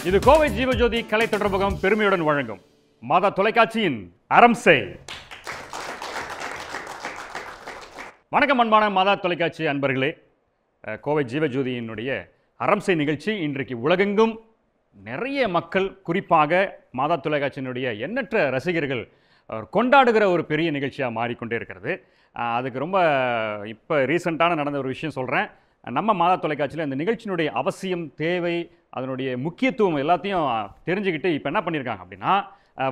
இது கோவை ஜீவஜோதி கலை தொடர்பகம் பெருமையுடன் வழங்கும் மாதா தொலைக்காட்சியின் அரம்சை. வணக்கம் அன்பான மாதா தொலைக்காட்சி அன்பர்களே. கோவை ஜீவஜோதியினுடைய அரம்சை நிகழ்ச்சி இன்றைக்கு உலகெங்கும் நிறைய மக்கள், குறிப்பாக மாதா தொலைக்காட்சியினுடைய எண்ணற்ற ரசிகர்கள் கொண்டாடுகிற ஒரு பெரிய நிகழ்ச்சியாக மாறிக்கொண்டே இருக்கிறது. அதுக்கு ரொம்ப இப்போ ரீசெண்டான நடந்த ஒரு விஷயம் சொல்கிறேன். நம்ம மாதா தொலைக்காட்சியில் இந்த நிகழ்ச்சியினுடைய அவசியம், தேவை, அதனுடைய முக்கியத்துவம் எல்லாத்தையும் தெரிஞ்சுக்கிட்டு இப்போ என்ன பண்ணியிருக்காங்க அப்படின்னா,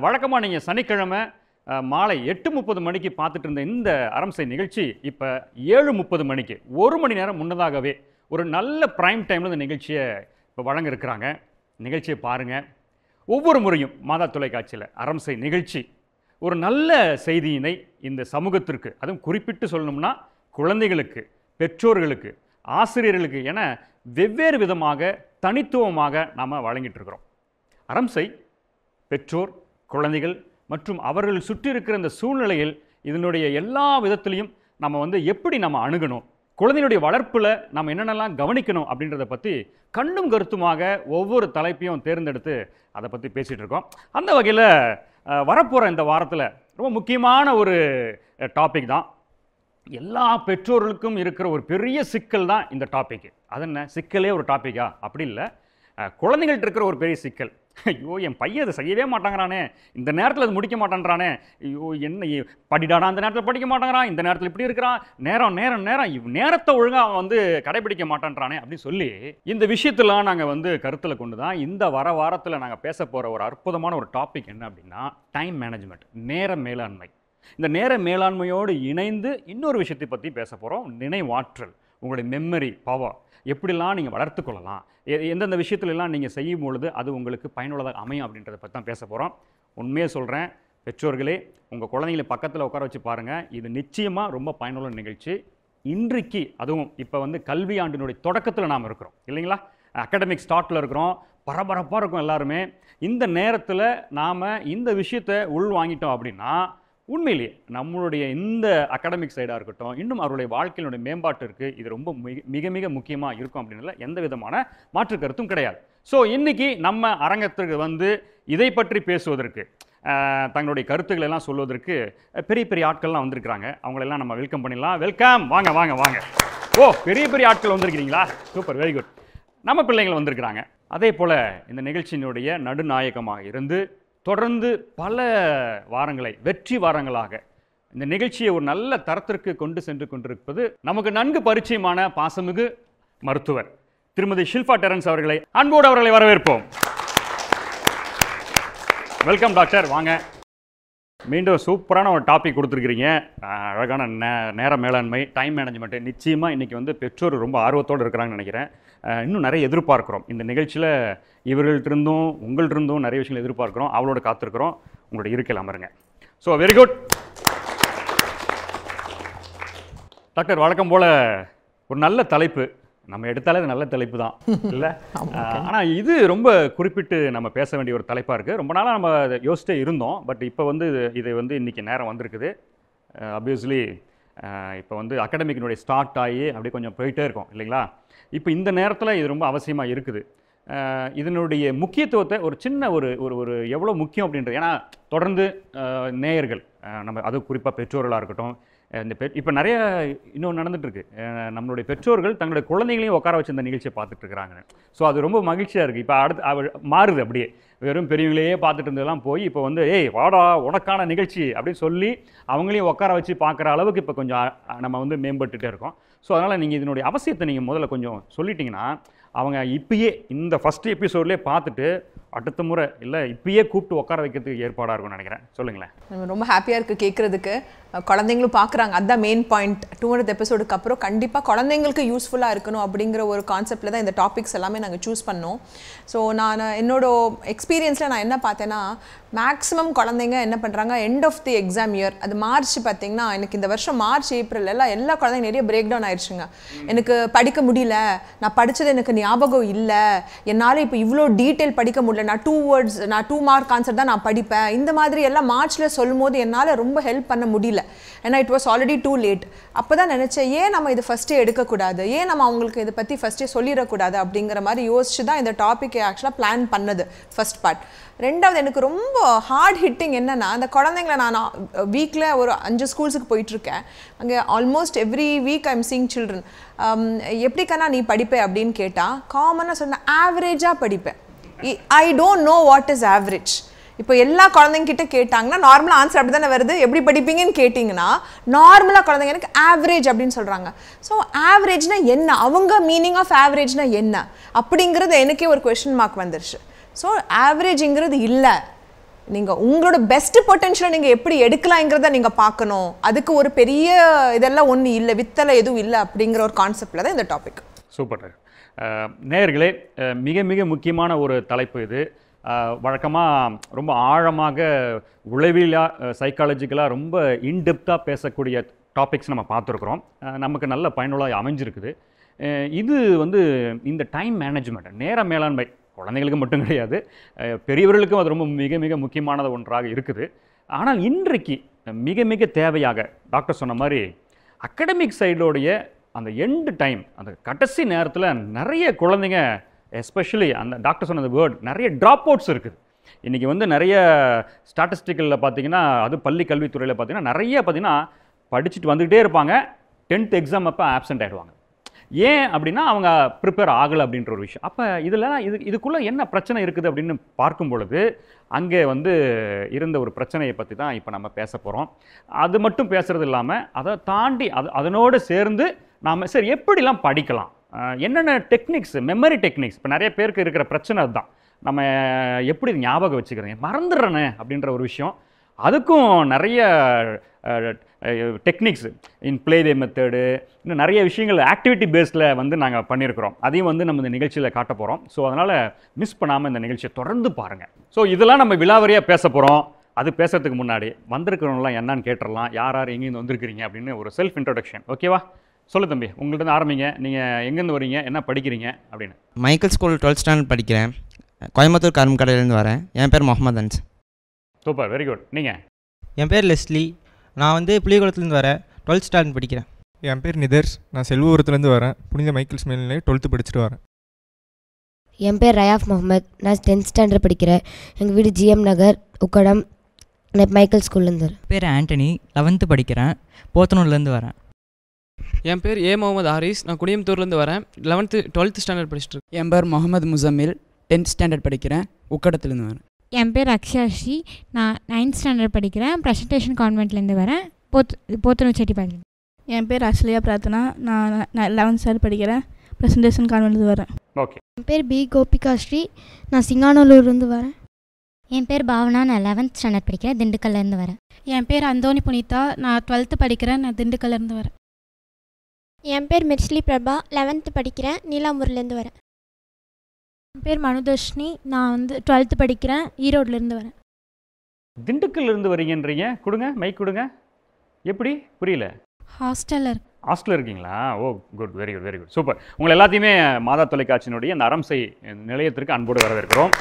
வழக்கமாக நீங்கள் சனிக்கிழமை மாலை 8:30 மணிக்கு பார்த்துட்டு இருந்த இந்த அரம்சை நிகழ்ச்சி இப்போ 7:30 மணிக்கு 1 மணி நேரம் முன்னதாகவே ஒரு நல்ல ப்ரைம் டைமில் இந்த நிகழ்ச்சியை இப்போ வழங்க இருக்கிறாங்க. நிகழ்ச்சியை பாருங்கள். ஒவ்வொரு முறையும் மாதா தொலைக்காட்சியில் அரம்சை நிகழ்ச்சி ஒரு நல்ல செய்தியினை இந்த சமூகத்திற்கு, அதுவும் குறிப்பிட்டு சொல்லணும்னா குழந்தைகளுக்கு, பெற்றோர்களுக்கு, ஆசிரியர்களுக்கு என வெவ்வேறு விதமாக தனித்துவமாக நாம் வழங்கிட்டு இருக்கிறோம். அரம்சை பெற்றோர், குழந்தைகள் மற்றும் அவர்கள் சுற்றி இருக்கிற இந்த சூழ்நிலையில் இதனுடைய எல்லா விதத்திலையும் நம்ம எப்படி நம்ம அணுகணும், குழந்தைகளுடைய வளர்ப்பில் நம்ம என்னென்னலாம் கவனிக்கணும் அப்படின்றத பற்றி கண்ணும் கருத்துமாக ஒவ்வொரு தலைப்பையும் தேர்ந்தெடுத்து அதை பற்றி பேசிகிட்டு இருக்கோம். அந்த வகையில் வரப்போகிற இந்த வாரத்தில் ரொம்ப முக்கியமான ஒரு டாபிக் தான். எல்லா பெற்றோர்களுக்கும் இருக்கிற ஒரு பெரிய சிக்கல் தான் இந்த டாபிக். அது என்ன சிக்கலே ஒரு டாப்பிக்கா? அப்படி இல்லை, குழந்தைகள்ட்ட இருக்கிற ஒரு பெரிய சிக்கல். ஐயோ, என் பையன் அதை செய்யவே மாட்டாங்கிறானே, இந்த நேரத்தில் அது முடிக்க மாட்டேன்றானே, ஐயோ என்ன படிடானா அந்த நேரத்தில் படிக்க மாட்டேங்கிறான், இந்த நேரத்தில் இப்படி இருக்கிறான், நேரத்தை ஒழுங்காக அவன் கடைபிடிக்க மாட்டேன்றானே அப்படின்னு சொல்லி இந்த விஷயத்தெல்லாம் நாங்கள் கருத்தில் கொண்டு தான் இந்த வாரத்தில் நாங்கள் பேச போகிற ஒரு அற்புதமான ஒரு டாபிக் என்ன அப்படின்னா, டைம் மேனேஜ்மெண்ட், நேர மேலாண்மை. இந்த நேர மேலாண்மையோடு இணைந்து இன்னொரு விஷயத்தை பற்றி பேச போகிறோம். நினைவாற்றல், உங்களுடைய மெமரி பவர் எப்படிலாம் நீங்கள் வளர்த்து கொள்ளலாம், எந்தெந்த விஷயத்துலலாம் நீங்கள் செய்யும் பொழுது அது உங்களுக்கு பயனுள்ளதாக அமையும் அப்படின்றத பற்றி தான் பேச போகிறோம். உண்மையாக சொல்கிறேன், பெற்றோர்களே உங்கள் குழந்தைங்களை பக்கத்தில் உட்கார வச்சு பாருங்கள். இது நிச்சயமாக ரொம்ப பயனுள்ள நிகழ்ச்சி. இன்றைக்கு அதுவும் இப்போ கல்வி ஆண்டினுடைய தொடக்கத்தில் நாம் இருக்கிறோம் இல்லைங்களா, அகாடமிக் ஸ்டார்ட்டில் இருக்கிறோம், பரபரப்பாக இருக்கும் எல்லாருமே. இந்த நேரத்தில் நாம் இந்த விஷயத்தை உள் வாங்கிட்டோம் அப்படின்னா உண்மையிலேயே நம்மளுடைய இந்த அகாடமிக் சைடாக இருக்கட்டும், இன்னும் அவருடைய வாழ்க்கையினுடைய மேம்பாட்டிற்கு இது ரொம்ப மிக மிக முக்கியமாக இருக்கும் அப்படின்றதுல எந்த விதமான மாற்று கருத்தும் கிடையாது. ஸோ இன்றைக்கி நம்ம அரங்கத்திற்கு இதை பற்றி பேசுவதற்கு, தங்களுடைய கருத்துக்கள் எல்லாம் சொல்வதற்கு பெரிய பெரிய ஆட்கள்லாம் வந்திருக்கிறாங்க. அவங்களெல்லாம் நம்ம வெல்கம் பண்ணிடலாம். வெல்கம், வாங்க வாங்க வாங்க. ஓ, பெரிய பெரிய ஆட்கள் வந்திருக்கிறீங்களா? Super, very good. நம்ம பிள்ளைங்கள் வந்திருக்கிறாங்க. அதே போல் இந்த நிகழ்ச்சியினுடைய நடுநாயகமாக இருந்து தொடர்ந்து பல வாரங்களை, வெற்றி வாரங்களாக இந்த நிகழ்ச்சியை ஒரு நல்ல தரத்திற்கு கொண்டு சென்று கொண்டிருப்பது நமக்கு நன்கு பரிச்சயமான பாசமிகு மருத்துவர் திருமதி ஷில்பா டெரன்ஸ் அவர்களை அன்போடு அவர்களை வரவேற்போம். வெல்கம் டாக்டர், வாங்க. மீண்டும் சூப்பரான ஒரு டாபிக் கொடுத்துருக்கிறீங்க, அழகான நேர மேலாண்மை, டைம் மேனேஜ்மெண்ட்டு. நிச்சயமாக இன்றைக்கி பெற்றோர் ரொம்ப ஆர்வத்தோடு இருக்கிறாங்கன்னு நினைக்கிறேன். இன்னும் நிறைய எதிர்பார்க்குறோம் இந்த நிகழ்ச்சியில். இவர்கள்ட்டிருந்தும் உங்கள்கிட்டிருந்தும் நிறைய விஷயங்கள் எதிர்பார்க்குறோம். அவளோட காத்திருக்கிறோம். உங்களோட இருக்கையில் அமருங்க. So very good doctor. வழக்கம் போல் ஒரு நல்ல தலைப்பு நம்ம எடுத்தாலே அது நல்ல தலைப்பு தான் இல்லை, ஆனால் இது ரொம்ப குறிப்பிட்டு நம்ம பேச வேண்டிய ஒரு தலைப்பாக இருக்குது. ரொம்ப நாளாக நம்ம யோசிச்சே இருந்தோம். பட் இப்போ இதை இன்றைக்கி நேரம் வந்திருக்குது. ஆப்வியஸ்லி இப்போ அகாடமிக்கினுடைய ஸ்டார்ட் ஆகி அப்படியே கொஞ்சம் போயிட்டே இருக்கும் இல்லைங்களா. இப்போ இந்த நேரத்தில் இது ரொம்ப அவசியமாக இருக்குது. இதனுடைய முக்கியத்துவத்தை ஒரு சின்ன ஒரு எவ்வளோ முக்கியம் அப்படின்றது, ஏன்னா தொடர்ந்து நேயர்கள், நம்ம அது குறிப்பாக பெற்றோர்களாக இருக்கட்டும், இப்போ நிறைய இன்னும் நடந்துகிட்ருக்கு. நம்மளுடைய பெற்றோர்கள் தங்களுடைய குழந்தைகளையும் உட்கார வச்சு இந்த நிகழ்ச்சியை பார்த்துட்டு இருக்கிறாங்க. ஸோ அது ரொம்ப மகிழ்ச்சியாக இருக்குது. இப்போ அடுத்து மாறுது, அப்படியே வெறும் பெரியவங்களையே பார்த்துட்டு இருந்ததெல்லாம் போய் இப்போ ஏய் வாடா உனக்கான நிகழ்ச்சி அப்படின்னு சொல்லி அவங்களையும் உட்கார வச்சு பார்க்குற அளவுக்கு இப்போ கொஞ்சம் நம்ம மேம்பட்டுகிட்டே இருக்கோம். ஸோ அதனால் நீங்கள் இதனுடைய அவசியத்தை நீங்கள் முதல்ல கொஞ்சம் சொல்லிட்டீங்கன்னா அவங்க இப்பயே இந்த ஃபஸ்ட் எபிசோட்லேயே பார்த்துட்டு அடுத்த முறை இல்லை இப்பயே கூப்பிட்டு உட்கார வைக்கிறதுக்கு ஏற்பாடாக இருக்கும்னு நினைக்கிறேன். சொல்லுங்களேன். ரொம்ப ஹாப்பியாக இருக்குது கேட்குறதுக்கு. குழந்தைங்களும் பார்க்குறாங்க, அதுதான் மெயின் பாயிண்ட். 200th எபிசோடுக்கு அப்புறம் கண்டிப்பாக குழந்தைங்களுக்கு யூஸ்ஃபுல்லாக இருக்கணும் அப்படிங்கிற ஒரு கான்செப்டில் தான் இந்த டாபிக்ஸ் எல்லாமே நாங்கள் சூஸ் பண்ணோம். ஸோ நான் என்னோட எக்ஸ்பீரியன்ஸில் நான் என்ன பார்த்தேன்னா, மேக்ஸிமம் குழந்தைங்க என்ன பண்ணுறாங்க, end of the exam year, அது மார்ச் பார்த்திங்கன்னா, எனக்கு இந்த வருஷம் மார்ச் ஏப்ரல் எல்லாம் எல்லா குழந்தைங்க நிறைய பிரேக் டவுன் ஆயிடுச்சுங்க. எனக்கு படிக்க முடியல, நான் படித்தது எனக்கு ஞாபகம் இல்லை, என்னால் இப்போ இவ்வளோ டீட்டெயில் படிக்க முடியல, நான் 2 words, நான் 2 mark ஆன்சர் தான் நான் படிப்பேன், இந்த மாதிரி எல்லாம் மார்ச்சில் சொல்லும் போது என்னால் ரொம்ப ஹெல்ப் பண்ண முடியல. ஏன்னா it was already too late. அப்போ தான் நினச்சேன், ஏன் நம்ம இது ஃபஸ்ட்டே எடுக்கக்கூடாது, ஏன் நம்ம அவங்களுக்கு இதை பற்றி ஃபஸ்ட்டே சொல்லிடக்கூடாது அப்படிங்கிற மாதிரி யோசிச்சு தான் இந்த டாப்பிக்கை ஆக்சுவலாக பிளான் பண்ணது ஃபர்ஸ்ட் பார்ட். ரெண்டாவது எனக்கு ரொம்ப ஹார்ட் ஹிட்டிங் என்னென்னா, அந்த குழந்தைங்களை நான் வீக்கில் ஒரு 5 ஸ்கூல்ஸுக்கு போயிட்டுருக்கேன். அங்கே almost every week I am seeing children. எப்படிக்கண்ணா நீ படிப்பேன் அப்படின்னு கேட்டால் காமனாக சொன்ன ஆவரேஜாக படிப்பேன். I don't know what is average. இப்போ எல்லா குழந்தைங்கிட்ட கேட்டாங்கன்னா நார்மலாக ஆன்சர் அப்படி தானே வருது, எப்படி படிப்பீங்கன்னு கேட்டிங்கன்னா நார்மலாக குழந்தைங்க எனக்கு ஆவரேஜ் அப்படின்னு சொல்கிறாங்க. ஸோ ஆவரேஜ்னா என்ன, அவங்க மீனிங் ஆஃப் ஆவரேஜ்னா என்ன அப்படிங்கிறது எனக்கே ஒரு கொஸ்டின் மார்க் வந்துருச்சு. ஸோ ஆவரேஜுங்கிறது இல்லை, நீங்கள் உங்களோட பெஸ்ட் பொட்டென்ஷியலை நீங்கள் எப்படி எடுக்கலாங்கிறத நீங்கள் பார்க்கணும். அதுக்கு ஒரு பெரிய இதெல்லாம் ஒன்றும் இல்லை, வித்தலை எதுவும் இல்லை அப்படிங்கிற ஒரு கான்செப்டில் தான் இந்த டாபிக். சூப்பர். நேயர்களே, மிக மிக முக்கியமான ஒரு தலைப்பு இது. வழக்கமாக ரொம்ப ஆழமாக உளவியலாக சைக்காலஜிக்கலாக ரொம்ப இன்டெப்த்தாக பேசக்கூடிய டாபிக்ஸ் நம்ம பார்த்துருக்குறோம். நமக்கு நல்ல பயனுள்ளாக அமைஞ்சிருக்குது. இது வந்து இந்த டைம் மேனேஜ்மெண்ட், நேர மேலாண்மை, குழந்தைங்களுக்கு மட்டும் கிடையாது, பெரியவர்களுக்கும் அது ரொம்ப மிக மிக முக்கியமானது ஒன்றாக இருக்குது. ஆனால் இன்றைக்கு மிக மிக தேவையாக டாக்டர் சொன்ன மாதிரி அகடமிக் சைடோடைய அந்த எண்டு டைம், அந்த கடைசி நேரத்தில் நிறைய குழந்தைங்க, எஸ்பெஷலி அந்த டாக்டர் சொன்ன வேர்ட், நிறைய ட்ராப் அவுட்ஸ் இருக்குது. இன்றைக்கி வந்து நிறைய ஸ்டாட்டிஸ்டிக்கலில் பார்த்தீங்கன்னா, அது பள்ளி கல்வித்துறையில் பார்த்தீங்கன்னா நிறைய பார்த்தீங்கன்னா படிச்சுட்டு வந்துக்கிட்டே இருப்பாங்க, 10th எக்ஸாம் அப்போ ஆப்சென்ட் ஆகிடுவாங்க. ஏன் அப்படின்னா அவங்க ப்ரிப்பேர் ஆகலை அப்படின்ற ஒரு விஷயம். அப்போ இதில் இதுக்குள்ளே என்ன பிரச்சனை இருக்குது அப்படின்னு பார்க்கும் பொழுது அங்கே வந்து இருந்த ஒரு பிரச்சனையை பற்றி தான் இப்போ நம்ம பேச போகிறோம். அது மட்டும் பேசுகிறது இல்லாமல் அதை தாண்டி அதனோடு சேர்ந்து நாம் சரி எப்படிலாம் படிக்கலாம், என்னென்ன டெக்னிக்ஸ், மெமரி டெக்னிக்ஸ். இப்போ நிறைய பேருக்கு இருக்கிற பிரச்சனை அதுதான், நம்ம எப்படி ஞாபகம் வச்சுக்கிறேன், மறந்துடுறேனே அப்படின்ற ஒரு விஷயம். அதுக்கும் நிறைய டெக்னிக்ஸ், இன் ப்ளே மெத்தடு, இன்னும் நிறைய விஷயங்கள் ஆக்டிவிட்டி பேஸில் வந்து நாங்கள் பண்ணியிருக்கிறோம். அதையும் வந்து நம்ம இந்த நிகழ்ச்சியில் காட்ட போகிறோம். ஸோ அதனால் மிஸ் பண்ணாமல் இந்த நிகழ்ச்சியை தொடர்ந்து பாருங்கள். ஸோ இதெல்லாம் நம்ம விலாவரியாக பேச போகிறோம். அது பேசுறதுக்கு முன்னாடி வந்திருக்கிறவங்களாம் என்னன்னு கேட்டுடலாம், யார் யார் எங்கேருந்து வந்திருக்கிறீங்க அப்படின்னு ஒரு செல்ஃப் இன்ட்ரோடக்ஷன். ஓகேவா? சொல்லு தம்பி, உங்கள்கிட்ட ஆரம்பிங்க. நீங்கள் எங்கேருந்து வரீங்க, என்ன படிக்கிறீங்க அப்படின்னு? மைக்கேல் ஸ்கூல் 12th ஸ்டாண்டர்ட் படிக்கிறேன். கோயம்புத்தூர் கரும்புக்கடையிலேருந்து வரேன். என் பேர் Mohammed Anas. Super, very good. நீங்கள்? என் பேர் லெஸ்லி. நான் வந்து புளியகுளத்துலேருந்து வரேன். 12th ஸ்டாண்டர்ட் படிக்கிறேன். என் பேர் நிதர்ஸ். நான் செல்வபுரத்துலேருந்து வரேன். புனித மைக்கேல்ஸ் மேல்நிலையில் 12th படிச்சுட்டு வரேன். என் பேர் ரயாஃப் முகமது. நான் 10th ஸ்டாண்டர்ட் படிக்கிறேன். எங்கள் வீடு GM நகர், உக்கடம். நான் மைக்கேல் ஸ்கூல்லேருந்து வரேன். பேர் ஆண்டனி. 11th படிக்கிறேன். போத்தனூர்லேருந்து வரேன். என் பேர் முகமது ஹாரிஸ். நான் குடியம்புத்தூர்லேருந்து வரேன். 12th ஸ்டாண்டர்ட் படிச்சுட்டு இருக்கேன். என் பேர் முகமது முசம்மில். 10th ஸ்டாண்டர்ட் படிக்கிறேன். உக்கடத்துலேருந்து வரேன். என் பேர் அக்ஷாஷி. நான் 9th ஸ்டாண்டர்ட் படிக்கிறேன். ப்ரெசன்டேஷன் கான்வென்ட்லேருந்து வரேன். போத்தனூர் செட்டிப்பாளையம். என் பேர் அஸ்லியா பிரார்த்தனா. நான் 11th ஸ்டாண்டர்ட் படிக்கிறேன். ப்ரெசன்டேஷன் கான்வென்ட்லேருந்து வரேன். ஓகே. என் பேர் பி கோபிகா ஸ்ரீ. நான் சிங்கானூர்லேருந்து வரேன். என் பேர் பாவனா. நான் 11th ஸ்டாண்டர்ட் படிக்கிறேன். திண்டுக்கல்லேருந்து வரேன். என் பேர் அந்தோனி புனிதா. நான் 12th படிக்கிறேன். நான் திண்டுக்கல்லேருந்து வரேன். என் பேர் மெட்ஸ்லி பிரபா. 11th படிக்கிறேன். நீலாம்பூர்லேருந்து வரேன். என் பேர் மனுதர்ஷினி. நான் வந்து 12th படிக்கிறேன். ஈரோட்லேருந்து வரேன். திண்டுக்கல்லேருந்து வரீங்கன்றீங்க, கொடுங்க மைக் கொடுங்க. எப்படி புரியல? ஹாஸ்டலில் இருக்கீங்களா? Oh good, very good, very good, super. உங்களை எல்லாத்தையுமே மாதா தொலைக்காட்சியினுடைய இந்த அரம்சை நிலையத்திற்கு அன்போடு வரவேற்கிறோம்.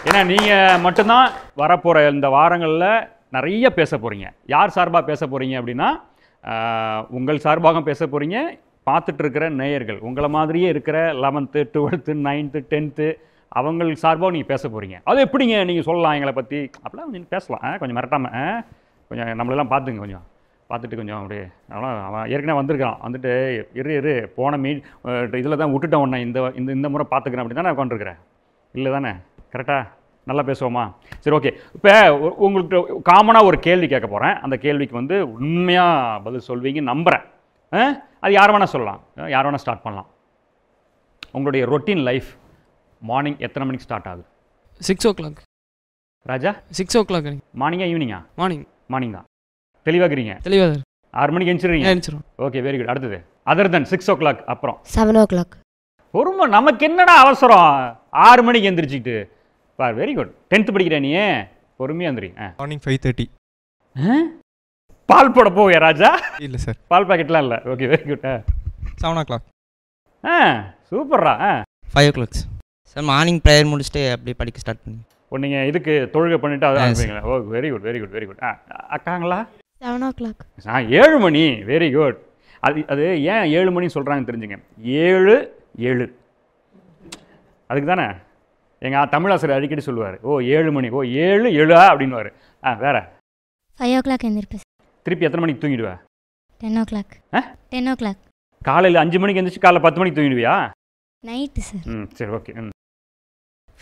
ஏன்னா நீங்கள் மட்டும்தான் வரப்போகிற இந்த வாரங்களில் நிறைய பேச போகிறீங்க. யார் சார்பாக பேச போகிறீங்க அப்படின்னா, உங்கள் சார்பாக பேச போகிறீங்க. பார்த்துட்டு இருக்கிற நேயர்கள், உங்களை மாதிரியே இருக்கிற 11th 12th 9th 10th அவங்களுக்கு சார்பாக நீங்கள் பேச போகிறீங்க. அது எப்படிங்க நீங்கள் சொல்லலாம் எங்களை பற்றி அப்படிலாம் நீங்கள் பேசலாம். கொஞ்சம் மிரட்டாமல், கொஞ்சம் நம்மளெல்லாம் பார்த்துங்க, கொஞ்சம் பார்த்துட்டு கொஞ்சம் அப்படியே. அவன் ஏற்கனவே வந்திருக்கான், வந்துட்டு இரு போன இதில் தான் விட்டுட்டேன் உடனே இந்த முறை பார்த்துக்கிறேன் அப்படி தானே உட்காந்துருக்குறேன், இல்லை தானே? கரெக்டாக நல்லா பேசுவோமா? சரி, ஓகே. இப்போ உங்களுக்கு காமனாக ஒரு கேள்வி கேட்க போகிறேன். அந்த கேள்விக்கு வந்து உண்மையாக பதில் சொல்வீங்க நம்புகிறேன். அது யார் வேணால் சொல்லலாம், யார் வேணால் ஸ்டார்ட் பண்ணலாம். உங்களுடைய ரொட்டீன் லைஃப் மார்னிங் எத்தனை மணிக்கு ஸ்டார்ட் ஆகுது? 6 o'clock. ராஜா? 6 o'clock. மார்னிங்கா ஈவினிங்கா? மார்னிங் தான். தெளிவாகிறீங்க? தெளிவாக. 6 மணிக்கு எழுந்திரிச்சிடும். Okay, very good. அடுத்தது அதர் தென் 6 o'clock அப்புறம் 7 o'clock. பொறுமை, நமக்கு என்னடா அவசரம்? 6 மணிக்கு எந்திரிச்சிக்கிட்டு பார். Very good. 10th படிக்கிறேன் நீ, பொறுமையாக எந்திரி. மார்னிங் 5:30. பால் போட போவியா ராஜா? இல்லை சார், பால் பாக்கெட்லாம் இல்லை. Okay, very good. 7 o'clock. சூப்பர்ரா. 5 o'clock சார். மார்னிங் ப்ரேயர் முடிச்சுட்டு அப்படியே படிக்க ஸ்டார்ட் பண்ணி நீங்கள் இதுக்கு தொழுகை பண்ணிவிட்டு அதை அனுப்புவீங்களா? Oh very good, very good, very good. அக்காங்களா? 7 o'clock. 7 மணி, வெரி குட். அது ஏன் 7 மணி சொல்கிறாங்கன்னு தெரிஞ்சுங்க. 7 7 அதுக்கு தானே எங்கள் தமிழாசிரியர் அடிக்கடி சொல்லுவார். ஓ 7 மணி, ஓ 7 7 அப்படின்னுவார். வேற 5 o'clock எந்திரிப்பேன் சார். திருப்பி எத்தனை மணிக்கு தூங்கிடுவேன்? 10 o'clock. 10 o'clock. காலையில் 5 மணிக்கு எந்திரிச்சு காலைல 10 மணிக்கு தூங்கிடுவியா? Night sir. சரி, ஓகே.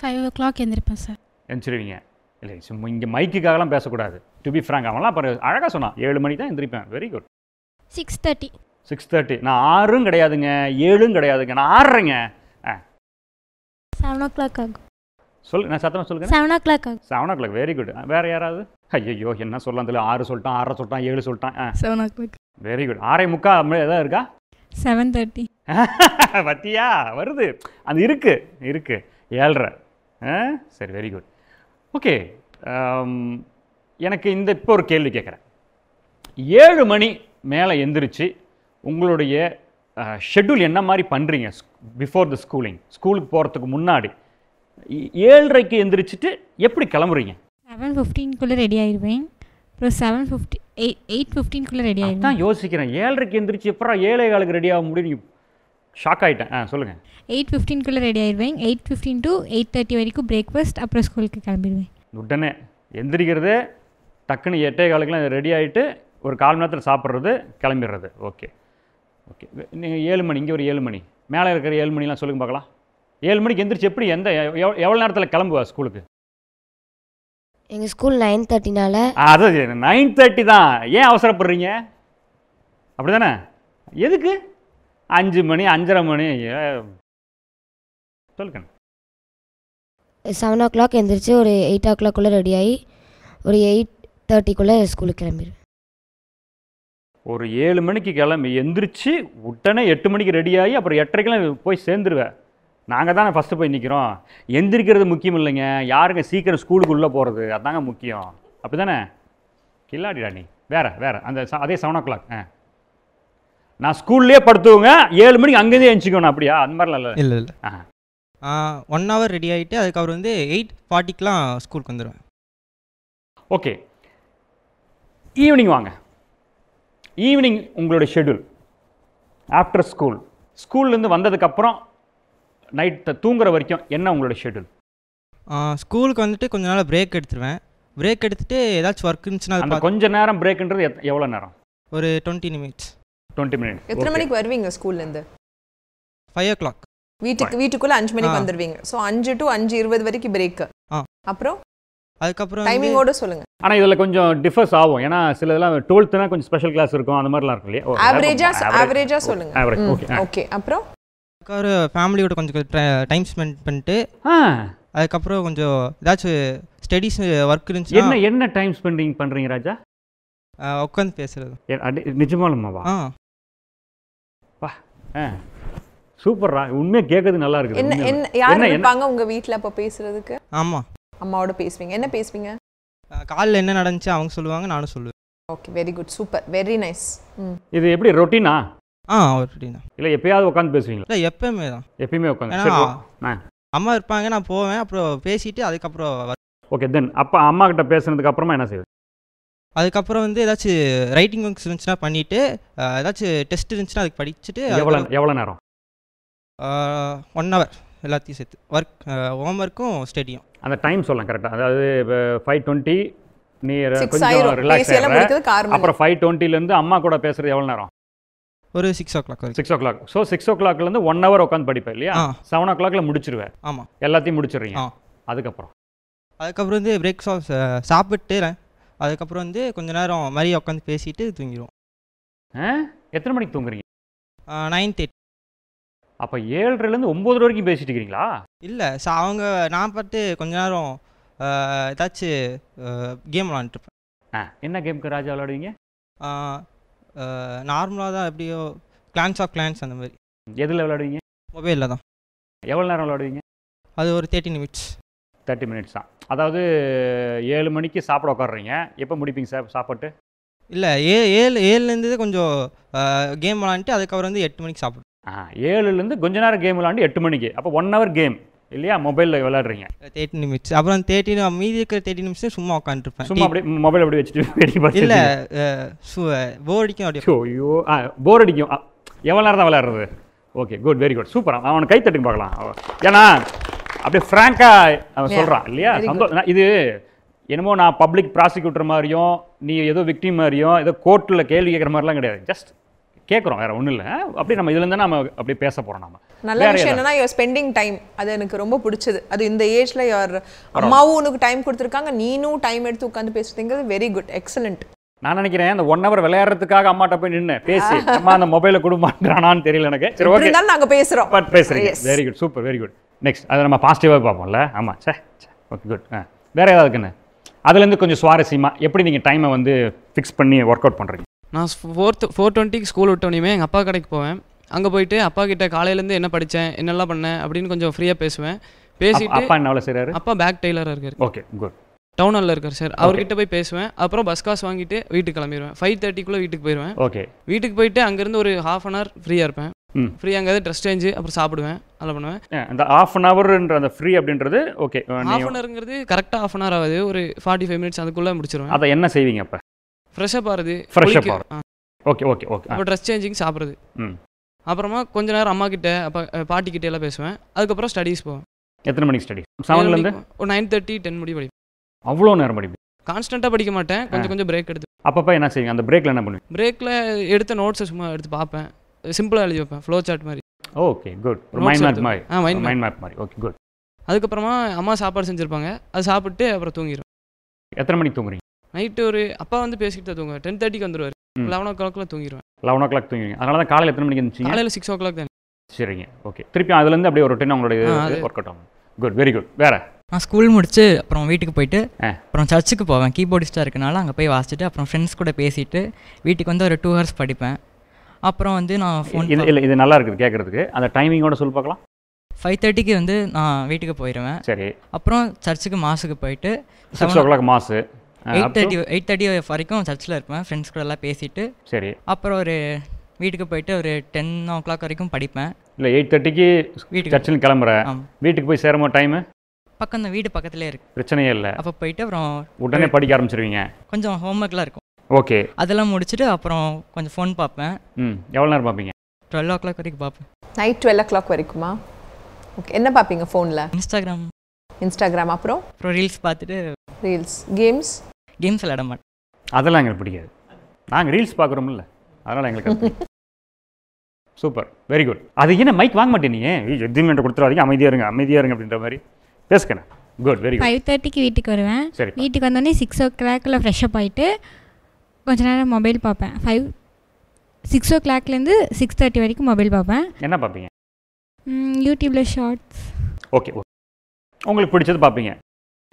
5 o'clock எந்திரிப்பேன் சார். எந்திரிச்சிருவீங்க. இல்லை சும்மா இங்கே மைக்குக்காகலாம் பேசக்கூடாது. டு பி ஃப்ராங்க், அவன்லாம் அப்புறம் அழகாக சொன்னான் 7 மணிக்கு தான் எந்திரிப்பேன். Very good. 6:30. 6:30. நான் 6 கிடையாதுங்க, 7 கிடையாதுங்க, நான் 6ங்க. 7 o'clock ஆகும். சொல்லு, நான் சத்தமாக சொல்லுங்க. 7 o'clock ஆகும். 7 o'clock, வெரி குட். வேறு யாராவது? ஐயோ என்ன சொல்லலாம் தெரியல. 6 சொல்லிட்டான், 6 சொல்லிட்டான், 7 சொல்லிட்டான். 7 o'clock. Very good. 6:45 எதாவது இருக்கா? 7:30. பத்தியா வருது, அது இருக்கு 7:30. சரி, வெரி குட். ஓகே, எனக்கு இப்போ ஒரு கேள்வி கேட்குறேன். 7 மணி மேலே எந்திரிச்சு உங்களுடைய ஷெட்யூல் என்ன மாதிரி பண்ணுறீங்க? பிஃபோர் த ஸ்கூலுக்கு போகிறதுக்கு முன்னாடி 7:30க்கு எந்திரிச்சிட்டு எப்படி கிளம்புறீங்க? 7:15 ரெடி ஆயிடுவேன். அப்புறம் 8:15 ரெடி ஆயிடுவேன். தான் யோசிக்கிறேன், 7:30க்கு எந்திரிச்சு அப்புறம் 7:15 ரெடி ஆக முடியும். ஷாக் ஆகிட்டேன். சொல்லுங்கள். 8:15 ரெடி ஆயிடுவேன். 8:15 to 8:30 வரைக்கும் பிரேக்ஃபாஸ்ட், அப்புறம் ஸ்கூலுக்கு கிளம்பிடுவேன். உடனே எந்திரிக்கிறது, டக்குன்னு 8:15 ரெடி ஆகிட்டு ஒரு 1/4 மணி நேரத்தில் சாப்பிட்றது, கிளம்பிடுறது. ஓகே. நீங்கள் 7 மணி, இங்கே ஒரு 7 மணி, மேலே இருக்கிற 7 மணிலாம் சொல்லுங்க பார்க்கலாம். 7 மணிக்கு எந்திரிச்சு எப்படி எவ்வளோ நேரத்தில் கிளம்புவா ஸ்கூலுக்கு? எங்கள் ஸ்கூல் 9:30னால. அது 9:30 தான். ஏன் அவசரப்படுறீங்க? அப்படி தானே? எதுக்கு 5 மணி 5:30 மணி? சொல்லுங்க. 7 o'clock எந்திரிச்சு ஒரு 8 o'clock ரெடி ஆகி ஒரு 8:30 ஸ்கூலுக்கு கிளம்பிடுவேன். ஒரு 7 மணிக்கு கிளம்பி எந்திரிச்சு உடனே 8 மணிக்கு ரெடி ஆகி அப்புறம் 8:30 போய் சேர்ந்துருவேன். நாங்கள் தானே ஃபஸ்ட்டு போய் நிற்கிறோம். எந்திரிக்கிறது முக்கியம் இல்லைங்க, யாருங்க சீக்கிரம் ஸ்கூலுக்கு உள்ளே போகிறது அதாங்க முக்கியம். அப்படி தானே? கில்லாடிடா நீ. வேறு அதே 7 o'clock. நான் ஸ்கூல்லேயே படுத்துவோங்க, 7 மணிக்கு அங்கேயே எழுச்சிக்கணும். அப்படியா? அந்த மாதிரிலாம் இல்லை. இல்லை 1 hour ரெடி ஆகிட்டு அதுக்கப்புறம் 8:40க்குலாம் ஸ்கூலுக்கு வந்துடுவேன். ஓகே, ஈவினிங் வாங்க. ஈவினிங் உங்களுடைய ஷெட்யூல் ஆஃப்டர் ஸ்கூல்லேருந்து வந்ததுக்கப்புறம் நைட்டு தூங்குற வரைக்கும் என்ன உங்களுடைய ஷெட்யூல்? ஸ்கூலுக்கு கொஞ்ச நாள் பிரேக் எடுத்துருவேன். பிரேக் எடுத்துகிட்டு ஏதாச்சும் ஒர்க் இருந்துச்சுன்னா அந்த கொஞ்ச நேரம் பிரேக்குன்றது எவ்வளோ நேரம்? ஒரு 20 minutes. 20 minutes. எத்தனை மணிக்கு வருவீங்க ஸ்கூல்லேருந்து? 5 o'clock. வீட்டுக்குள்ளே 5 மணிக்கு வந்துடுவீங்க. ஸோ 5 to 5:20 வரைக்கும் பிரேக்கு. அப்புறம் அதுக்கப்புறம் டைமிங்கோட சொல்லுங்க. ஆனால் இதில் கொஞ்சம் டிஃபர்ஸ் ஆகும். ஏன்னா சில இதெல்லாம் 12th கொஞ்சம் ஸ்பெஷல் கிளாஸ் இருக்கும், அந்த மாதிரிலாம் இருக்கும் இல்லையா? ஆவரேஜாக சொல்லுங்க. ஓகே. அப்புறம் ஒரு ஃபேமிலியோட கொஞ்சம் டைம் ஸ்பெண்ட் பண்ணிட்டு அதுக்கப்புறம் கொஞ்சம் ஏதாச்சும் ஸ்டடீஸ் ஒர்க் இருந்துச்சு. என்ன டைம் ஸ்பெண்டிங் பண்ணுறீங்க ராஜா? உட்காந்து பேசுறது. நிஜமாலுமாவா? வா, சூப்பர்ரா. உண்மையாக கேட்கறது நல்லா இருக்குது. என்ன யார் இருப்பாங்க உங்கள் வீட்டில் அப்போ பேசுறதுக்கு? ஆமாம், அம்மாவோட பேசுவீங்க. என்ன பேசுவீங்க? காலையில் என்ன நடந்துச்சு அவங்க சொல்லுவாங்க, நானும் சொல்லுவேன். Okay, very good, super, very nice. இது எப்படி ரொட்டீனா? ரொட்டீனா இல்லை எப்பயாவது உட்காந்து பேசுவீங்களா? இல்லை எப்பயுமே தான். எப்பயுமே உட்காந்து அம்மா இருப்பாங்க, நான் போவேன், அப்புறம் பேசிட்டு அதுக்கப்புறம். ஓகே, தென் அப்போ அம்மா கிட்ட பேசுனதுக்கு அப்புறமா என்ன செய்யுது? அதுக்கப்புறம் ஏதாச்சும் ரைட்டிங் ஒர்க்ஸ் இருந்துச்சுன்னா பண்ணிவிட்டு, ஏதாச்சும் டெஸ்ட் இருந்துச்சுன்னா அதுக்கு படிச்சுட்டு. எவ்வளோ நேரம்? 1 hour எல்லாத்தையும் சேர்த்து. ஹோம் ஒர்க்கும் ஸ்டடியும். அந்த டைம் சொல்லலாம் கரெக்டாக. அதாவது 5:20 நீ கொஞ்சம் ரிலாக்ஸ் ஆகிற, அப்புறம் 5:20 அம்மா கூட பேசுகிறது எவ்வளோ நேரம்? ஒரு 6 o'clock. 6 o'clock. ஸோ 6 o'clockலேருந்து 1 hour உட்காந்து படிப்பேன் இல்லையா? 7 o'clockல முடிச்சிருவேன். ஆமாம், எல்லாத்தையும் முடிச்சிடுறீங்க. அதுக்கப்புறம் பிரேக்ஃபாஸ்ட் சாப்பிட்டு அதுக்கப்புறம் கொஞ்ச நேரம் மாதிரி உட்காந்து பேசிட்டு தூங்கிடுவோம். எத்தனை மணிக்கு தூங்குறீங்க? 9:30. அப்போ 7:30லேருந்து 9 வரைக்கும் பேசிட்டு இருக்கிறீங்களா? இல்லை, அவங்க நான் பார்த்து கொஞ்ச நேரம் ஏதாச்சும் கேம் விளாண்டுருப்பேன். என்ன கேமுக்கு ராஜா விளாடுவீங்க? நார்மலாக தான், எப்படியோ கிளான்ஸ் ஆஃப் கிளான்ஸ் அந்த மாதிரி. எதில் விளாடுவீங்க? மொபைலில் தான். எவ்வளோ நேரம் விளாடுவீங்க? அது ஒரு 30 minutes. 30 minutes தான். அதாவது 7 மணிக்கு சாப்பிட உட்காடுறீங்க. எப்போ முடிப்பீங்க சார் சாப்பாட்டு? இல்லை, 7லேருந்து கொஞ்சம் கேம் விளாண்டுட்டு அதுக்கப்புறம் 8 மணிக்கு சாப்பிடுவோம். 7லேருந்து கொஞ்ச நேரம் கேம் விளாண்டு 8 மணிக்கு. அப்போ 1 hour கேம், இல்லையா? மொபைலில் விளையாடுறீங்க 30 நிமிட்ஸ், அப்புறம் 30 மீதி இருக்கிற 30 நிமிஷம் சும்மா உட்காந்துருப்பேன். சும்மா அப்படியே மொபைல் அப்படி வச்சுட்டு வேடிக்கை பார்த்து? இல்லை, போர் அடிக்கும் அப்படியே. ஐயோ போர் அடிக்கும். எவ்வளோ நேரம் தான் விளையாடுறது? Okay, good, very good, super. அவனை கை தட்டுங்க பார்க்கலாம். ஏன்னா அப்படியே ஃப்ராங்காக அவன் சொல்கிறான் இல்லையா? இது என்னமோ நான் பப்ளிக் ப்ராசிக்யூட்டர் மாதிரியும் நீ ஏதோ விக்டிம் மாதிரியும் ஏதோ கோர்ட்டில் கேள்வி கேட்குற மாதிரிலாம் கிடையாது. ஜஸ்ட் கேட்குறோம், வேறு ஒன்றும் இல்லை. அப்படி நம்ம இதுலேருந்து நம்ம அப்படியே பேச போகிறோம். நம்ம நல்ல விஷயம் என்னன்னா யுவர் ஸ்பெண்டிங் டைம். அது எனக்கு ரொம்ப பிடிச்சது. அது இந்த ஏஜ்ல யுவர் அம்மாவும் உனக்கு டைம் கொடுத்துருக்காங்க, நீனும் டைம் எடுத்து உட்காந்து பேசுறதுங்கிறது வெரி குட், எக்ஸலண்ட். நான் நினைக்கிறேன் அந்த 1 hour விளையாடுறதுக்காக அம்மாட்ட போய் நின்று பேசி அம்மா அந்த மொபைலை கொடுமாட்டானான்னு தெரியல எனக்கு. சரி, ஓகே, நாங்கள் பேசுகிறோம். பட் பேசுகிறீங்க, very good, super, very good. Next அதை நம்ம பாசிட்டிவாக பார்ப்போம்ல. ஆமாம், சே, ஓகே, குட். வேறு ஏதாவது இருக்குன்னு அதுலேருந்து கொஞ்சம் சுவாரஸ்யமாக எப்படி நீங்கள் டைமை வந்து ஃபிக்ஸ் பண்ணி ஒர்க் அவுட் பண்ணுறீங்க? நான் 4:20 ஸ்கூல் விட்டோன்னே எங்கள் அப்பா கடைக்கு போவேன். அங்கே போயிட்டு அப்பா கிட்ட காலையிலேருந்து என்ன படித்தேன், என்னெல்லாம் பண்ணேன் அப்படின்னு கொஞ்சம் ஃப்ரீயாக பேசுவேன். பேசிட்டு அப்பா என்ன வேலை செய்கிறாரு? அப்பா பேக் டெய்லராக இருக்கார். Okay, good. டவுன் ஹாலில் இருக்கார் சார். அவர்கிட்ட போய் பேசுவேன். அப்புறம் பஸ் காசு வாங்கிட்டு வீட்டுக்கு கிளம்பிடுவேன். 5:30 வீட்டுக்கு போயிடுவேன். ஓகே, வீட்டுக்கு போயிட்டு அங்கேருந்து ஒரு 1/2 hour ஃப்ரீயாக இருப்பேன். ஃப்ரீயாக அங்கேயாவது ட்ரெஸ் சேஞ்சு அப்புறம் சாப்பிடுவேன், அதெல்லாம் பண்ணுவேன். அந்த 1/2 hourன்ற அந்த ஃப்ரீ அப்படின்றது ஓகே. 1/2 hourங்கிறது கரெக்டாக 1/2 hour ஆகுது, ஒரு 45 minutes அதுக்குள்ளே முடிச்சிருவேன். அதை என்ன செய்வீங்க அப்போ? ஃப்ரெஷ்ஷப் ஆகுது. ஃப்ரெஷ்ஷப் ஆகுது. Okay, okay, okay. அப்போ ட்ரெஸ் சேஞ்சிங், சாப்பிட்றது. அப்புறமா கொஞ்ச நேரம் அம்மா கிட்ட பாட்டி கிட்ட எல்லாம் பேசுவேன். அதுக்கப்புறம் ஸ்டடீஸ் போவேன். எத்தனை மணிக்கு ஸ்டடி? 7லேருந்து ஒரு 9:30 10 மணி படிப்பேன். அவ்வளோ நேரம் படிப்பேன்? கான்ஸ்டண்ட்டாக படிக்க மாட்டேன், கொஞ்சம் கொஞ்சம் பிரேக் எடுத்து. அப்பப்போ என்ன செய்வீங்க? அந்த பிரேக்கில் என்ன பண்ணுவீங்க? பிரேக்கில் எடுத்த நோட்ஸை சும்மா எடுத்து பார்ப்பேன், சிம்பிளாக எழுதி வைப்பேன், ஃப்ளோ சார்ட் மாதிரி. Okay, good. மைண்ட் மேப் மாதிரி. மைண்ட் மேப் மாதிரி. Okay, good. அதுக்கப்புறமா அம்மா சாப்பாடு செஞ்சுருப்பாங்க, அது சாப்பிட்டு அப்புறம் தூங்கிடுவேன். எத்தனை மணிக்கு தூங்குறீங்க? நைட்டு ஒரு அப்பா வந்து பேசிக்கிட்டு தான் தூங்குவேன். 10:30 வந்துடுவார். 11 o'clock தூங்கிடுவேன். 11 o'clock தூங்குவீங்க. அதனால தான் காலையில் எத்தனை மணிக்கு இருந்துச்சு? காலையில் 6 o'clock தான். சரிங்க, ஓகே. திருப்பி அதுலேருந்து அப்படியே ஒரு ரொட்டீன் உங்களுடைய ஒர்க் அவுட் ஆகும். Good, very good. வேறு? நான் ஸ்கூல் முடிச்சு அப்புறம் வீட்டுக்கு போயிட்டு அப்புறம் சர்ச்சுக்கு போவேன். கீபோர்டிஸ்டாக இருக்கனால அங்கே போய் வாசிச்சுட்டு அப்புறம் ஃப்ரெண்ட்ஸ் கூட பேசிட்டு வீட்டுக்கு வந்து ஒரு 2 hours படிப்பேன். அப்புறம் வந்து நான் ஃபோன் இல்லை, இது நல்லா இருக்குது கேட்குறதுக்கு. அந்த டைமிங்கோட சொல்லி பார்க்கலாம். 5:30 வந்து நான் வீட்டுக்கு போயிடுவேன். சரி. அப்புறம் சர்ச்சுக்கு மாஸுக்கு போயிட்டு 6 o'clock மாஸு. 8:30 வரைக்கும் சர்ச்சில் இருப்பேன், ஃப்ரெண்ட்ஸ் கூட எல்லாம் பேசிட்டு. சரி. அப்புறம் ஒரு வீட்டுக்கு போயிட்டு ஒரு 10 o'clock வரைக்கும் படிப்பேன். இல்லை, 8:30 வீட்டுக்கு சர்ச்சில் கிளம்புறேன். வீட்டுக்கு போய் சேரும்போது டைமு பக்கம் தான், வீடு பக்கத்துலேயே இருக்குது, பிரச்சனையே இல்லை. அப்போ போயிட்டு அப்புறம் உடனே படிக்க ஆரம்பிச்சிருவீங்க. கொஞ்சம் ஹோம்ஒர்க்லாம் இருக்கும். ஓகே. அதெல்லாம் முடிச்சுட்டு அப்புறம் கொஞ்சம் ஃபோன் பார்ப்பேன். எவ்வளோ நேரம் பார்ப்பீங்க? 12 o'clock வரைக்கும் பார்ப்பேன். Night 12 o'clock வரைக்குமா? ஓகே. என்ன பார்ப்பீங்க ஃபோனில்? இன்ஸ்டாகிராம். அப்புறம் ரீல்ஸ் பார்த்துட்டு. ரீல்ஸ். கேம்ஸ் விளையாட மாட்டேன். அதெல்லாம் எங்களுக்கு பிடிக்காது. நாங்கள் ரீல்ஸ் பார்க்குறோம்ல, அதனால் எங்களுக்கு சூப்பர், வெரி குட். அது என்ன மைக் வாங்க மாட்டேன்? நீ எதுவுமே கொடுத்துடாதீங்க, அமைதியாக இருங்க அப்படின்ற மாதிரி பேசுகிறேன். Good, very good. 5:30 வீட்டுக்கு வருவேன். வீட்டுக்கு வந்தோடனே 6 o'clock ஃப்ரெஷ்ஷப் ஆகிட்டு கொஞ்ச நேரம் மொபைல் பார்ப்பேன். 6 o'clockலேருந்து 6:30 வரைக்கும் மொபைல் பார்ப்பேன். என்ன பார்ப்பீங்க? யூடியூப்பில் ஷார்ட்ஸ். ஓகே, உங்களுக்கு பிடிச்சது பார்ப்பீங்க.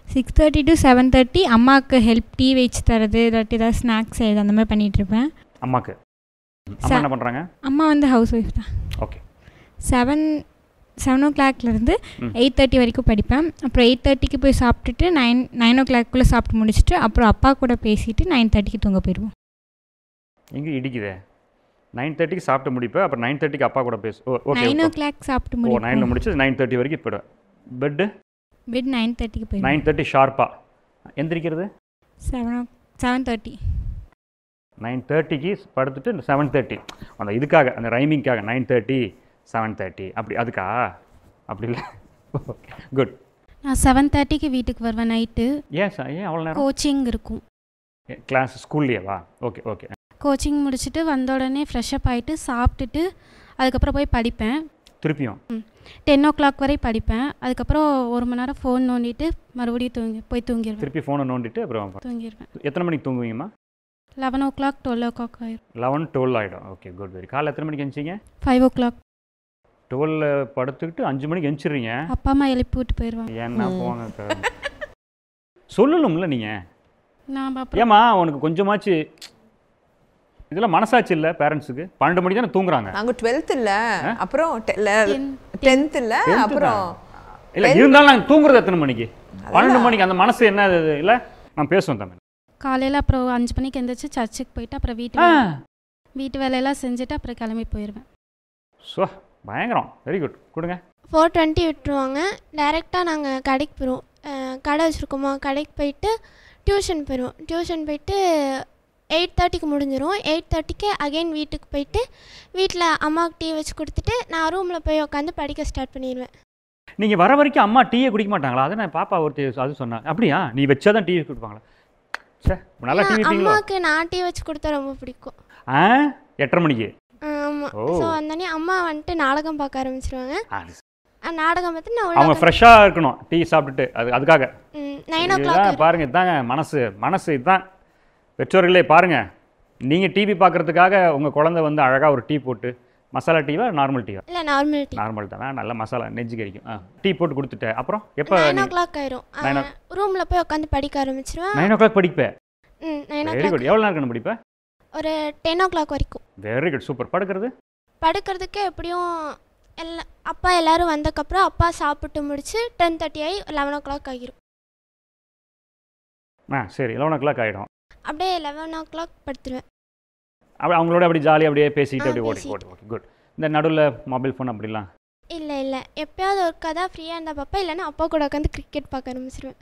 6:30 to 7:30 அம்மாவுக்கு ஹெல்ப், டீ வச்சு தரது, இல்லாட்டி ஏதாவது ஸ்நாக்ஸ் செய்யுது, அந்த மாதிரி பண்ணிகிட்ருப்பேன். அம்மாவுக்கு அம்மா என்ன பண்ணுறாங்க? அம்மா வந்து ஹவுஸ் ஒய்ஃப் தான். ஓகே. 7 o'clockலேருந்து 8:30 வரைக்கும் படிப்பேன். அப்புறம் 8:30 போய் சாப்பிட்டுட்டு 9 o'clock சாப்பிட்டு முடிச்சுட்டு அப்புறம் அப்பா கூட பேசிட்டு 9:30 தூங்க போயிடுவோம். எங்கே இடிக்குதே? 9:30 சாப்பிட்டு முடிப்பேன், அப்புறம் 9:30 அப்பா கூட பேசு. ஓகே, 9 o'clock சாப்பிட்டு முடிப்போம். 9 முடிச்சு 9:30 வரைக்கும் போய்டுவேன். பெட் 9:30 போயிடுவோம். 9:30 ஷார்ப்பாக. எந்திரிக்கிறது 7:30. 9:30 படுத்துட்டு 7:30 அந்த இதுக்காக, அந்த ரைமிங்காக 9:30 7:30 அப்படி, அதுக்கா? அப்படி இல்லை. Okay, good. நான் 7:30 வீட்டுக்கு வருவேன் நைட்டு. ஏன் அவ்வளோ நேரம்? கோச்சிங் இருக்கும். கிளாஸ் ஸ்கூல்லையேவா? Okay, okay. கோச்சிங் முடிச்சுட்டு வந்த உடனே ஃப்ரெஷ்அப் ஆகிட்டு சாப்பிட்டுட்டு அதுக்கப்புறம் போய் படிப்பேன். திருப்பியும் 10 o'clock வரை படிப்பேன். அதுக்கப்புறம் 1 மணி நேரம் ஃபோன் நோண்டிட்டு மறுபடியும் போய் தூங்கிடுவேன். திருப்பி ஃபோனை நோண்டிட்டு அப்புறம் தூங்கிடுவேன். எத்தனை மணிக்கு தூங்குவீங்கம்மா? 11 o'clock 12 o'clock ஆயிடும். 11 12 ஆகிடும். Okay, good, very. காலையில் எத்தனை மணிக்கு எழுந்திங்க? 5 o'clock. 12 படுத்துக்கிட்டு 5 மணிக்கு எழுந்திரிங்க. அப்பா அம்மா எழுப்பி விட்டு போயிடுவாங்க. ஏன்னா போங்க சொல்லணும்ல நீங்கள். நான் ஏம்மா உனக்கு கொஞ்சமாச்சு இதெல்லாம் மனசாட்சி இல்லை பேரண்ட்ஸுக்கு? 12 மணிக்கு தானே தூங்குறாங்க. நாங்கள் 12th இல்லை, அப்புறம் 10th இல்லை, அப்புறம் இல்லை இருந்தாலும் நாங்கள் தூங்குறது எத்தனை மணிக்கு? 12 மணிக்கு. அந்த மனசு என்ன இல்லை? நான் பேசுவேன் தமிழ். காலையில் அப்புறம் 5 மணிக்கு எழுந்திரிச்சு சர்ச்சுக்கு போயிட்டு அப்புறம் வீட்டு வேலையெல்லாம் செஞ்சுட்டு அப்புறம் கிளம்பி போயிடுவேன். ஸோ பயங்கரம், வெரி குட். கொடுங்க. 4:20 விட்டுருவாங்க. டைரெக்டாக நாங்கள் கடைக்கு போயிடுவோம். கடை வச்சுருக்கோமா, கடைக்கு போயிட்டு டியூஷன் போயிடுவோம். டியூஷன் போயிட்டு 8:30க்கு முடிஞ்சிடும். 8:30க்கு அகெயின் வீட்டுக்கு போயிட்டு வீட்டில் அம்மாவுக்கு டீ வச்சு கொடுத்துட்டு நான் ரூமில் போய் உட்காந்து படிக்க ஸ்டார்ட் பண்ணிடுவேன். நீங்கள் வர வரைக்கும் அம்மா டீயை குடிக்க மாட்டாங்களா? அதை நான் பாப்பா ஒருத்தி அது சொன்னாங்க. அப்படியா? நீ வச்சா தான் டீ குடிப்பாங்களா? சே, நல்லா டீ வைப்பீங்களோ? அம்மாவுக்கு நான் டீ வச்சு கொடுத்தா ரொம்ப பிடிக்கும். 8:30 மணிக்கு? ஆமாம். ஸோ வந்தோடனே அம்மா வந்துட்டு நாடகம் பார்க்க ஆரம்பிச்சிருவாங்க. நாடகம் பார்த்து நான் அவங்க ஃப்ரெஷ்ஷாக இருக்கணும் டீ சாப்பிட்டுட்டு. அதுக்காக 9 o'clock பாருங்கள். இதுதாங்க மனசு இதுதான். பெற்றோர்களே பாருங்கள், நீங்கள் டிவி பார்க்குறதுக்காக உங்கள் குழந்தை வந்து அழகாக ஒரு டீ போட்டு, மசாலா டீவா நார்மல் டீவா? இல்லை நார்மல் டீ. நார்மல் தான், நல்லா மசாலா நெஞ்சு கறிக்கும். டீ போட்டு கொடுத்துட்டேன். அப்புறம் எப்போ? 9 o'clock ஆயிரும். ரூமில் போய் உட்காந்து படிக்க ஆரம்பிச்சிருவேன். 9 o'clock படிப்பேன். 9 வெரி o'clock. குட். எவ்வளோ நேரம் படிப்பேன்? ஒரு 10 o'clock வரைக்கும். Very good, super. படுக்கிறதுக்கு எப்படியும் அப்பா எல்லாரும் வந்தக்கப்புறம் அப்பா சாப்பிட்டு முடிச்சு 10:30 ஆகி 11 o'clock ஆகிரும். சரி, 11 o'clock ஆகிடும். அப்படியே 11 o'clock படுத்துருவேன். அவங்களோட அப்படி ஜாலியாக அப்படியே பேசிக்கிட்டு அப்படியே ஓகே குட். இந்த நடுவில் மொபைல் ஃபோன் அப்படிலாம்? இல்லை எப்பயாவது ஒர்க்காக தான் ஃப்ரீயாக இருந்தால் பார்ப்பேன். இல்லைன்னா அப்பா கூட உட்காந்து கிரிக்கெட் பார்க்க ஆரம்பிச்சிருவேன்.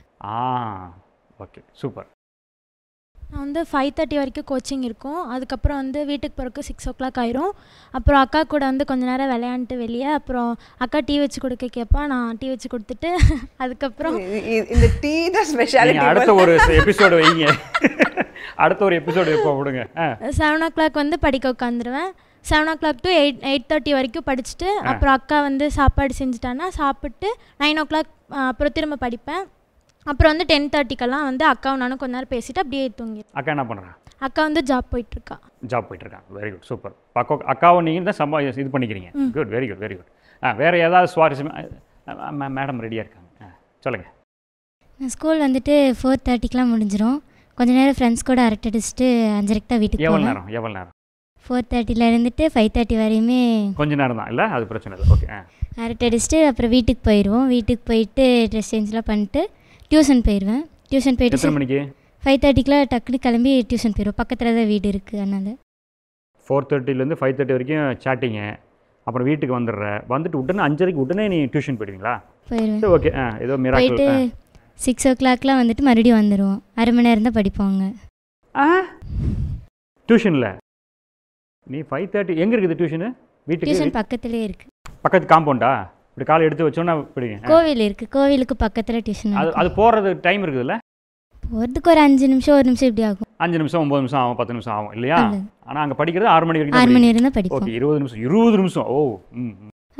Okay super. நான் வந்து 5:30 வரைக்கும் கோச்சிங் இருக்கும். அதுக்கப்புறம் வந்து வீட்டுக்கு போகிறதுக்கு 6 o'clock ஆயிரும். அப்புறம் அக்கா கூட வந்து கொஞ்ச நேரம் விளையாண்டுட்டு வெளியே, அப்புறம் அக்கா டீ வச்சு கொடுக்க கேட்பா, நான் டீ வச்சு கொடுத்துட்டு அதுக்கப்புறம் இந்த டீ தான் ஸ்பெஷாலிட்டி. அடுத்த ஒரு எபிசோடு வைங்க. அடுத்த ஒரு எபிசோடு எப்போ விடுங்க. 7 o'clock வந்து படிக்க உட்காந்துருவேன். 7 o'clock to 8:30 வரைக்கும் படிச்சுட்டு, அப்புறம் அக்கா வந்து சாப்பாடு செஞ்சுட்டான்னா சாப்பிட்டு 9 o'clock அப்புறம் திரும்ப படிப்பேன். அப்புறம் வந்து 10:30க்கெல்லாம் வந்து அக்காவும் நானும் கொஞ்ச நேரம் பேசிட்டு அப்படியே தூங்கி. அக்கா என்ன பண்ணுறான்? அக்கா வந்து ஜாப் போயிட்டுருக்கா. Very good, super. அக்காவை நீங்கள் தான் இது பண்ணிக்கிறீங்க. Good, very good. வேறு ஏதாவது சுவாரஸ்யமாக? மேடம் ரெடியாக இருக்காங்க, சொல்லுங்கள். நான் ஸ்கூல் வந்துட்டு 4:30க்கெலாம் முடிஞ்சிடும். கொஞ்ச நேரம் ஃப்ரெண்ட்ஸ் கூட அரட்டை அடிச்சுட்டு 5:30க்கு தான் வீட்டுக்கு போவேன். எவ்வளோ நேரம்? 4:30ல இருந்துட்டு 5:30 வரையுமே கொஞ்ச நேரம் தான் இல்லை? அது பிரச்சனை இல்லை. ஓகே. அரட்டை அடிச்சுட்டு அப்புறம் வீட்டுக்கு போயிடுவோம். வீட்டுக்கு போயிட்டு ட்ரெஸ் சேஞ்செலாம் பண்ணிட்டு டியூஷன் போயிடுவேன். டியூஷன் போயிட்டு எத்தனை மணிக்கு? 5:30க்குலாம் டக்குனு கிளம்பி டியூஷன் போயிடுவோம். பக்கத்தில் தான் வீடு இருக்குது. அதனால் 4:30லேருந்து 5:30 வரைக்கும் சாட்டிங்க. அப்புறம் வீட்டுக்கு வந்துட்டு உடனே 5:30க்கு உடனே நீ டியூஷன் போயிடுவீங்களா? போயிடுவேன். ஓகே. ஏதோ மிராக்கிள். போயிட்டு 6 o'clockலாம் வந்துட்டு மறுபடியும் வந்துடுவோம். அரை மணி நேரம் தான் படிப்போங்க டியூஷனில். நீ 5:30 எங்கே இருக்குது டியூஷனு? வீட்டுக்கு டியூஷன் பக்கத்துலேயே இருக்குது. பக்கத்து காம்பவுண்டா? இப்படி காலை எடுத்து வச்சோன்னா போயிடுங்க. கோவில் இருக்குது. கோவிலுக்கு பக்கத்தில் டியூஷன். அது போகிறது டைம் இருக்குதுல்ல? போகிறதுக்கு ஒரு 5 நிமிஷம் 1 நிமிஷம் இப்படி ஆகும். 5 நிமிஷம் 9 நிமிஷம் ஆகும், 10 நிமிஷம் ஆகும் இல்லையா? ஆனால் அங்கே படிக்கிறது 6 மணி வரைக்கும். 6 மணி வரைக்கும் தான் படிப்போம். ஓகே, 20 நிமிஷம். ஓ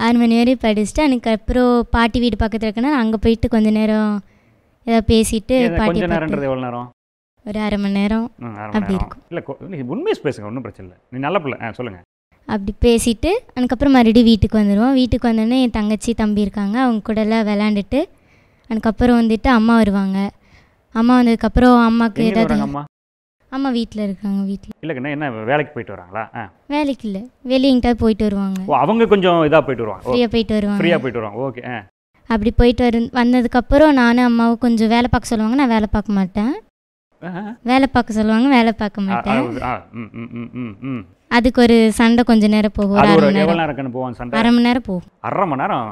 6 மணி வரையும் படிச்சுட்டு அதுக்கப்புறம் பாட்டி வீடு பக்கத்தில் இருக்குன்னா அங்கே போயிட்டு கொஞ்சம் நேரம் ஏதாவது பேசிட்டு பாட்டி. கொஞ்சம் நேரம்ன்றது எவ்வளோ நேரம்? ஒரு அரை மணி நேரம் அப்படி இருக்கும். இல்லை உண்மையை பேசுங்க, ஒன்றும் பிரச்சனை இல்லை. நீ நல்ல பிள்ளை, சொல்லுங்கள். அப்படி பேசிட்டு அதுக்கப்புறம் மறுபடியும் வீட்டுக்கு வந்துடுவோம். வீட்டுக்கு வந்தோடனே என் தங்கச்சி தம்பி இருக்காங்க, அவங்க கூடலாம் விளாண்டுட்டு அதுக்கப்புறம் வந்துட்டு அம்மா வருவாங்க. அம்மா வந்ததுக்கப்புறம் அம்மாவுக்கு ஏதாவது அம்மா வீட்டில் இருக்காங்க. வீட்டில் இல்லைங்கண்ணா, என்ன வேலைக்கு போயிட்டு வராங்களா? வேலைக்கு இல்லை, வெளியே எங்கிட்ட போயிட்டு வருவாங்க. அவங்க கொஞ்சம் இதாக போயிட்டு வருவாங்க, ஃப்ரீயாக போயிட்டு வருவாங்க. ஓகே. அப்படி போயிட்டு வந்ததுக்கப்புறம் நானும் அம்மாவும் கொஞ்சம் வேலை பார்க்க சொல்லுவாங்க. நான் வேலை பார்க்க மாட்டேன். வேலை பார்க்க சொல்லுவாங்க, வேலை பார்க்க மாட்டேன். அதுக்கு ஒரு சண்டை கொஞ்ச நேரம் போகும். அரை மணி நேரம் போகும். அரை மணி நேரம்.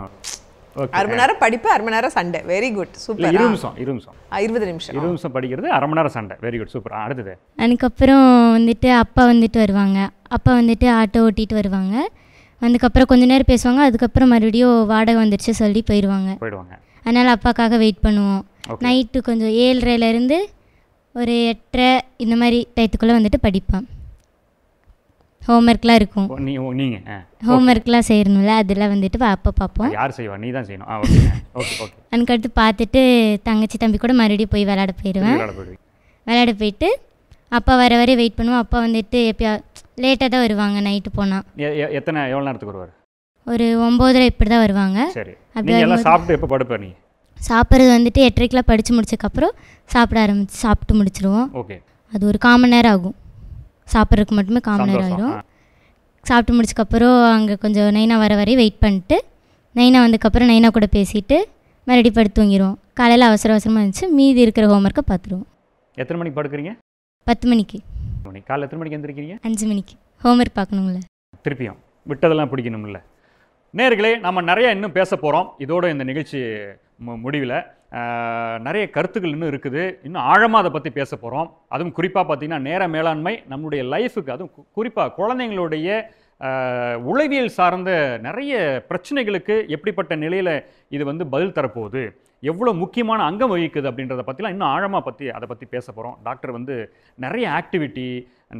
அரை மணி நேரம் படிப்பு, அரை மணி நேரம் சண்டை. Very good, super. 20 நிமிஷம் 20 நிமிஷம் படிக்கிறது, அரை மணி நேரம் சண்டை. Very good, super. அடுத்தது அதுக்கப்புறம் வந்துட்டு அப்பா வந்துட்டு வருவாங்க. அப்பா வந்துட்டு ஆட்டோ ஓட்டிட்டு வருவாங்க. அதுக்கப்புறம் கொஞ்ச நேரம் பேசுவாங்க. அதுக்கப்புறம் மறுபடியும் வாடகை வந்துடுச்சு சொல்லி போயிடுவாங்க. அதனால் அப்பாக்காக வெயிட் பண்ணுவோம். நைட்டு கொஞ்சம் 7:30லேருந்து ஒரு 8:30 இந்த மாதிரி டயத்துக்குள்ளே வந்துட்டு படிப்பேன். ஹோம்ஒர்க்லாம் இருக்கும். ஹோம்ஒர்க்லாம் செய்யணும்ல, அதெல்லாம் வந்துட்டு அப்போ பார்ப்போம். யார் செய்வா? நீ தான் செய்யணும். அதுக்கடுத்து பார்த்துட்டு தங்கச்சி தம்பி கூட மறுபடியும் போய் விளையாட போயிடுவேன். விளையாட போயிட்டு அப்பா வர வரை வெயிட் பண்ணுவோம். அப்பா வந்துட்டு எப்பயா லேட்டாக தான் வருவாங்க நைட்டு போனால். எவ்வளோ நேரத்துக்கு வருவார்? ஒரு 9:30 இப்படி தான் வருவாங்க. அப்படி சாப்பிட்டு எப்போ படுப்பேன்? நீ சாப்பிட்றது வந்துட்டு 8:30க்குலாம் படித்து முடிச்சதுக்கப்புறம் சாப்பிட்டு முடிச்சிடுவோம். அது ஒரு 1/4 மணி நேரம் ஆகும். சாப்பிட்றதுக்கு மட்டுமே 1/4 மணி நேரம் ஆயிரும். சாப்பிட்டு முடிச்சதுக்கப்புறம் அங்கே கொஞ்சம் நைனா வர வரையும் வெயிட் பண்ணிட்டு நைனா வந்ததுக்கப்புறம் நைனா கூட பேசிட்டு மறுபடியும் படுத்து தூங்கிடுவோம். காலையில் அவசரமாக இருந்துச்சு, மீதி இருக்கிற ஹோம்ஒர்க்கை பார்த்துருவோம். எத்தனை மணிக்கு படுக்கிறீங்க? 10 மணிக்கு. காலையில் எத்தனை மணிக்கு எழுந்திருக்கீங்க? 5 மணிக்கு. ஹோம்ஒர்க் பார்க்கணும்ல, திருப்பியும் விட்டதெல்லாம் பிடிக்கணும்ல. நேயர்களே, நம்ம நிறைய இன்னும் பேச போகிறோம். இதோட இந்த நிகழ்ச்சி முடிவில் நிறைய கருத்துக்கள் இன்னும் இருக்குது. இன்னும் ஆழமாக அதை பற்றி பேச போகிறோம். அதுவும் குறிப்பாக பார்த்தீங்கன்னா நேர மேலாண்மை நம்மளுடைய லைஃபுக்கு, அதுவும் குறிப்பாக குழந்தைங்களுடைய உளவியல் சார்ந்த நிறைய பிரச்சனைகளுக்கு எப்படிப்பட்ட நிலையில் இது வந்து பதில் தரப்போகுது, எவ்வளோ முக்கியமான அங்கம் வகிக்குது அப்படின்றத பற்றிலாம் இன்னும் ஆழமாக அதை பற்றி பேச போகிறோம். டாக்டர் வந்து நிறைய ஆக்டிவிட்டி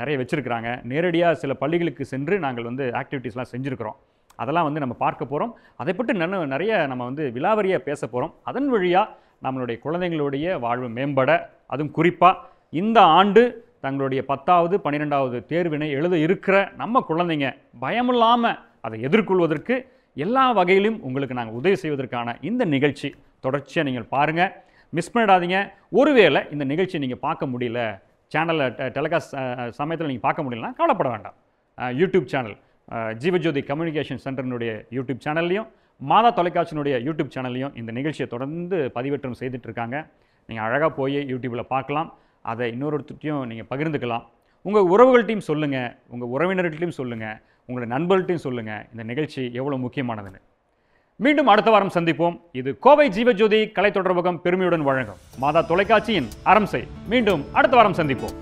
நிறைய வச்சுருக்கிறாங்க. நேரடியாக சில பள்ளிகளுக்கு சென்று நாங்கள் வந்து ஆக்டிவிட்டீஸ்லாம் செஞ்சுருக்கிறோம். அதெல்லாம் வந்து நம்ம பார்க்க போகிறோம். அதை பற்றி நிறைய நம்ம வந்து விலாவரியாக பேச போகிறோம். அதன் வழியாக நம்மளுடைய குழந்தைங்களுடைய வாழ்வு மேம்பட, அதுவும் குறிப்பாக இந்த ஆண்டு தங்களுடைய 10வது 12வது தேர்வினை எழுத இருக்கிற நம்ம குழந்தைங்க பயமில்லாமல் அதை எதிர்கொள்வதற்கு எல்லா வகையிலும் உங்களுக்கு நாங்கள் உதவி செய்வதற்கான இந்த நிகழ்ச்சி தொடர்ச்சியாக நீங்கள் பாருங்கள், மிஸ் பண்ணிடாதீங்க. ஒருவேளை இந்த நிகழ்ச்சியை நீங்கள் பார்க்க முடியல, சேனலில் டெலிகாஸ்ட் சமயத்தில் நீங்கள் பார்க்க முடியலன்னா கவலைப்பட வேண்டாம். யூடியூப் சேனல் ஜீவஜோதி கம்யூனிகேஷன் சென்டரினுடைய யூடியூப் சேனல்லையும் மாதா தொலைக்காட்சியினுடைய யூடியூப் சேனல்லையும் இந்த நிகழ்ச்சியை தொடர்ந்து பதிவேற்றம் செய்துட்ருக்காங்க. நீங்கள் அழகாக போய் யூடியூப்பில் பார்க்கலாம். அதை இன்னொருத்தையும் நீங்கள் பகிர்ந்துக்கலாம். உங்கள் உறவுகள்கிட்டையும் சொல்லுங்கள், உங்கள் உறவினர்கள்ட்டையும் சொல்லுங்கள், உங்களுடைய நண்பர்கள்ட்டையும் சொல்லுங்கள் இந்த நிகழ்ச்சி எவ்வளோ முக்கியமானதுன்னு. மீண்டும் அடுத்த வாரம் சந்திப்போம். இது கோவை ஜீவஜோதி கலை தொடர்பகம் பெருமையுடன் வழங்கும் மாதா தொலைக்காட்சியின் அரம்சை. மீண்டும் அடுத்த வாரம் சந்திப்போம்.